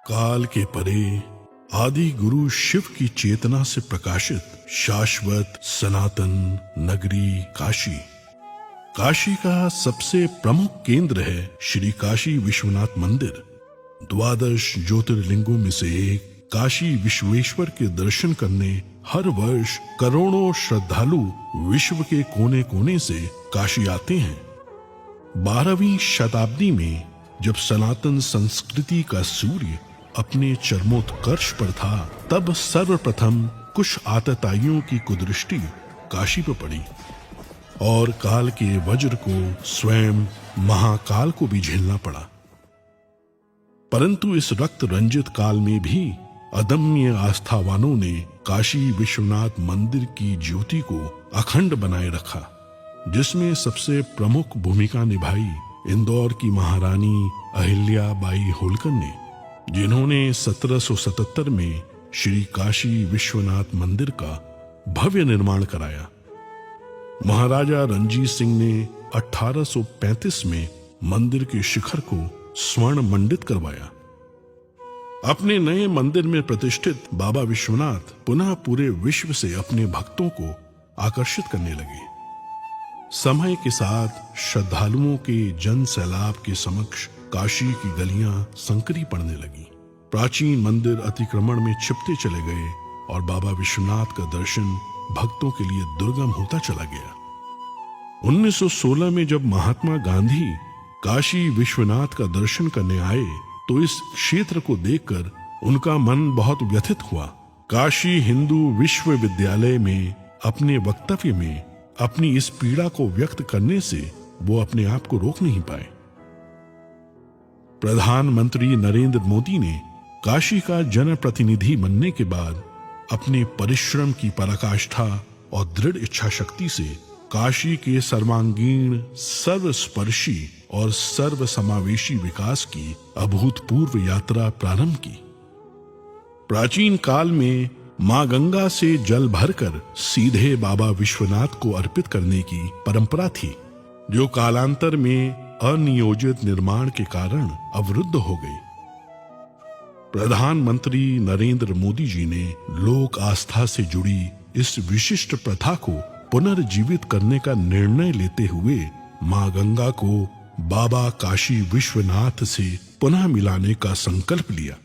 काल के परे आदि गुरु शिव की चेतना से प्रकाशित शाश्वत सनातन नगरी काशी। काशी का सबसे प्रमुख केंद्र है श्री काशी विश्वनाथ मंदिर। 12 ज्योतिर्लिंगों में से एक काशी विश्वेश्वर के दर्शन करने हर वर्ष करोड़ों श्रद्धालु विश्व के कोने कोने से काशी आते हैं। 12वीं शताब्दी में जब सनातन संस्कृति का सूर्य अपने चरमोत्कर्ष पर था, तब सर्वप्रथम कुछ आतताइयों की कुदृष्टि काशी पर पड़ी और काल के वज्र को स्वयं महाकाल को भी झेलना पड़ा। परंतु इस रक्त रंजित काल में भी अदम्य आस्थावानों ने काशी विश्वनाथ मंदिर की ज्योति को अखंड बनाए रखा, जिसमें सबसे प्रमुख भूमिका निभाई इंदौर की महारानी अहिल्या बाई होलकर ने, जिन्होंने 1777 में श्री काशी विश्वनाथ मंदिर का भव्य निर्माण कराया। महाराजा रणजीत सिंह ने 1835 में मंदिर के शिखर को स्वर्ण मंडित करवाया। अपने नए मंदिर में प्रतिष्ठित बाबा विश्वनाथ पुनः पूरे विश्व से अपने भक्तों को आकर्षित करने लगे। समय के साथ श्रद्धालुओं के जन सैलाब के समक्ष काशी की गलियां संकरी पड़ने लगी। प्राचीन मंदिर अतिक्रमण में छिपते चले गए और बाबा विश्वनाथ का दर्शन भक्तों के लिए दुर्गम होता चला गया। 1916 में जब महात्मा गांधी काशी विश्वनाथ का दर्शन करने आए, तो इस क्षेत्र को देखकर उनका मन बहुत व्यथित हुआ। काशी हिंदू विश्वविद्यालय में अपने वक्तव्य में अपनी इस पीड़ा को व्यक्त करने से वो अपने आप को रोक नहीं पाए। प्रधानमंत्री नरेंद्र मोदी ने काशी का जनप्रतिनिधि बनने के बाद अपने परिश्रम की पराकाष्ठा और दृढ़ इच्छा शक्ति से काशी के सर्वांगीण सर्वस्पर्शी और सर्वसमावेशी विकास की अभूतपूर्व यात्रा प्रारंभ की। प्राचीन काल में मां गंगा से जल भरकर सीधे बाबा विश्वनाथ को अर्पित करने की परंपरा थी, जो कालांतर में अनियोजित निर्माण के कारण अवरुद्ध हो गई। प्रधानमंत्री नरेंद्र मोदी जी ने लोक आस्था से जुड़ी इस विशिष्ट प्रथा को पुनर्जीवित करने का निर्णय लेते हुए मां गंगा को बाबा काशी विश्वनाथ से पुनः मिलाने का संकल्प लिया।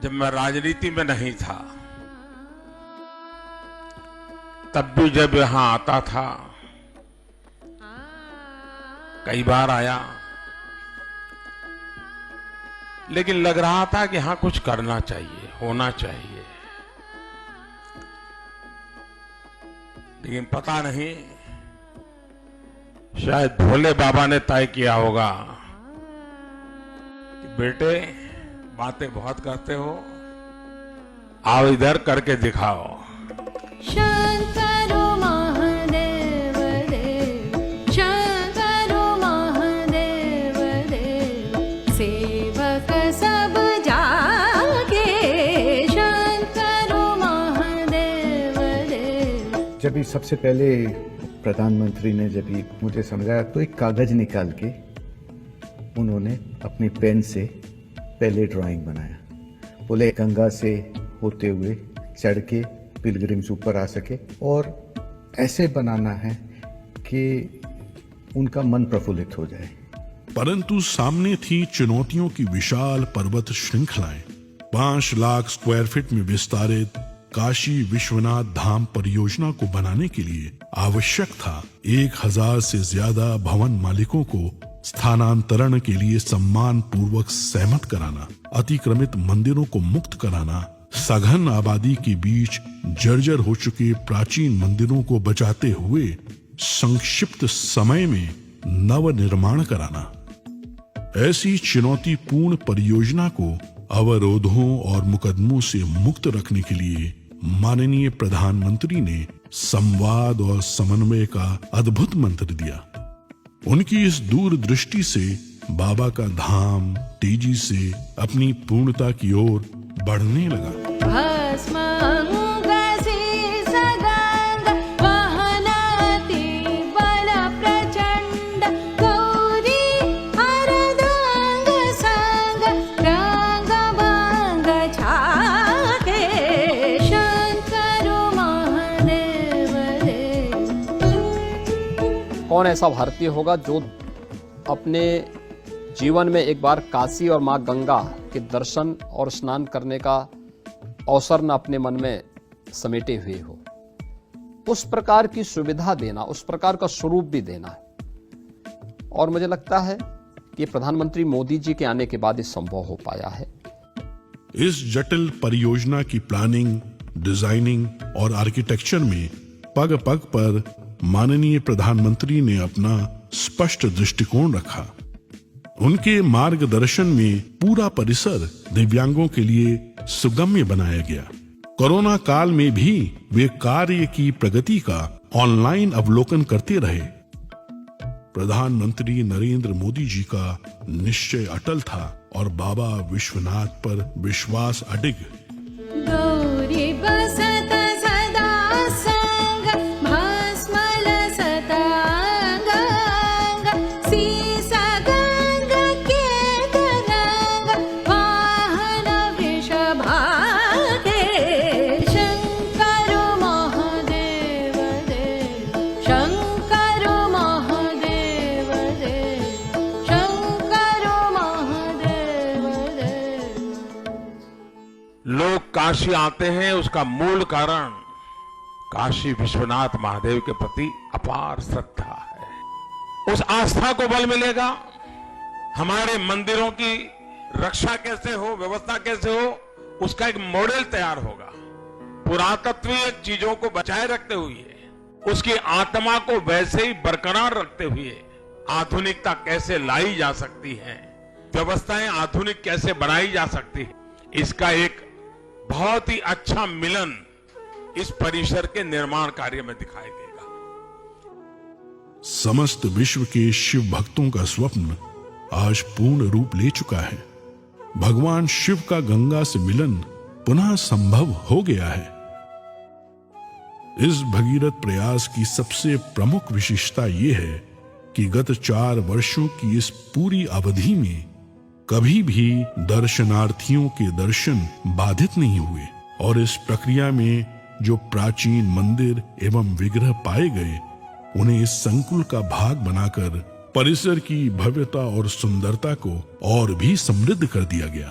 जब मैं राजनीति में नहीं था, तब भी जब यहां आता था, कई बार आया, लेकिन लग रहा था कि हाँ कुछ करना चाहिए, होना चाहिए। लेकिन पता नहीं, शायद भोले बाबा ने तय किया होगा कि बेटे बातें बहुत करते हो, आओ इधर करके दिखाओ। शंकरो महादेव देव, शंकरो महादेव देव, सेवक सब जागे, शंकरो महादेव देव। जब सबसे पहले प्रधानमंत्री ने जब मुझे समझाया, तो एक कागज निकाल के उन्होंने अपनी पेन से पहले ड्राइंग बनाया। बोले गंगा से होते हुए चढ़ के पिलग्रिम्स ऊपर आ सके और ऐसे बनाना है कि उनका मन प्रफुल्लित हो जाए। परंतु सामने थी चुनौतियों की विशाल पर्वत श्रृंखलाएं। 5 लाख स्क्वायर फीट में विस्तारित काशी विश्वनाथ धाम परियोजना को बनाने के लिए आवश्यक था 1000 से ज्यादा भवन मालिकों को स्थानांतरण के लिए सम्मान पूर्वक सहमत कराना, अतिक्रमित मंदिरों को मुक्त कराना, सघन आबादी के बीच जर्जर हो चुके प्राचीन मंदिरों को बचाते हुए संक्षिप्त समय में नव निर्माण कराना। ऐसी चुनौतीपूर्ण परियोजना को अवरोधों और मुकदमों से मुक्त रखने के लिए माननीय प्रधानमंत्री ने संवाद और समन्वय का अद्भुत मंत्र दिया। उनकी इस दूरदृष्टि से बाबा का धाम तेजी से अपनी पूर्णता की ओर बढ़ने लगा। गौरी हरदांग संग रंग कौन ऐसा भारतीय होगा जो अपने जीवन में एक बार काशी और मां गंगा के दर्शन और स्नान करने का अवसर न अपने मन में समेटे हुए हो। उस प्रकार की सुविधा देना, उस प्रकार का स्वरूप भी देना है। और मुझे लगता है कि प्रधानमंत्री मोदी जी के आने के बाद ये संभव हो पाया है। इस जटिल परियोजना की प्लानिंग, डिजाइनिंग और आर्किटेक्चर में पग पग पर माननीय प्रधानमंत्री ने अपना स्पष्ट दृष्टिकोण रखा। उनके मार्गदर्शन में पूरा परिसर दिव्यांगों के लिए सुगम्य बनाया गया। कोरोना काल में भी वे कार्य की प्रगति का ऑनलाइन अवलोकन करते रहे। प्रधानमंत्री नरेंद्र मोदी जी का निश्चय अटल था और बाबा विश्वनाथ पर विश्वास अडिग। गौरी बसत सदा संग भस्मल सतांग सीसा गंग के तरंग वाहन वृषभागे शंकर महादेव देव शंकर महादेव देव शंकर महादेव देव। लोग काशी आते हैं, उसका मूल कारण काशी विश्वनाथ महादेव के प्रति अपार श्रद्धा है। उस आस्था को बल मिलेगा। हमारे मंदिरों की रक्षा कैसे हो, व्यवस्था कैसे हो, उसका एक मॉडल तैयार होगा। पुरातत्वीय चीजों को बचाए रखते हुए, उसकी आत्मा को वैसे ही बरकरार रखते हुए आधुनिकता कैसे लाई जा सकती है, व्यवस्थाएं आधुनिक कैसे बनाई जा सकती है, इसका एक बहुत ही अच्छा मिलन इस परिसर के निर्माण कार्य में दिखाई देगा। समस्त विश्व के शिव भक्तों का स्वप्न आज पूर्ण रूप ले चुका है। भगवान शिव का गंगा से मिलन पुनः संभव हो गया है। इस भगीरथ प्रयास की सबसे प्रमुख विशेषता यह है कि गत 4 वर्षों की इस पूरी अवधि में कभी भी दर्शनार्थियों के दर्शन बाधित नहीं हुए और इस प्रक्रिया में जो प्राचीन मंदिर एवं विग्रह पाए गए, उन्हें इस संकुल का भाग बनाकर परिसर की भव्यता और सुंदरता को और भी समृद्ध कर दिया गया।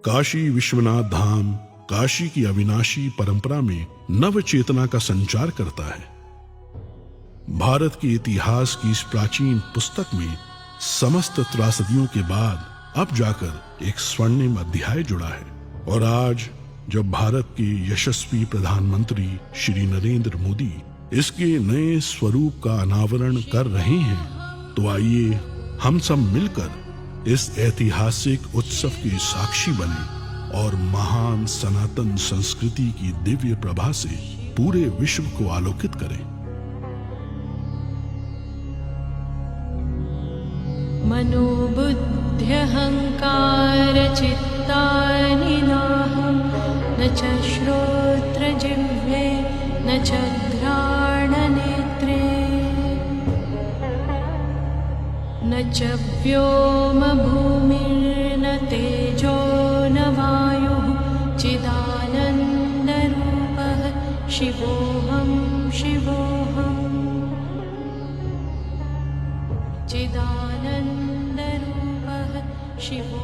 काशी विश्वनाथ धाम काशी की अविनाशी परंपरा में नव चेतना का संचार करता है। भारत के इतिहास की इस प्राचीन पुस्तक में समस्त त्रासदियों के बाद अब जाकर एक स्वर्णिम अध्याय जुड़ा है। और आज जब भारत के यशस्वी प्रधानमंत्री श्री नरेंद्र मोदी इसके नए स्वरूप का अनावरण कर रहे हैं, तो आइए हम सब मिलकर इस ऐतिहासिक उत्सव के साक्षी बने और महान सनातन संस्कृति की दिव्य प्रभा से पूरे विश्व को आलोकित करें। मनोबुद्ध्यहंकार चित्तानि नाहं न च श्रोत्रजिह्वे न च घ्राणनेत्रे न च व्योमभूमिर्न तेजो न वायुः चिदानन्दरूपः शिवोऽहं शिवोऽहम् चिदानन्दरूपः शिवो।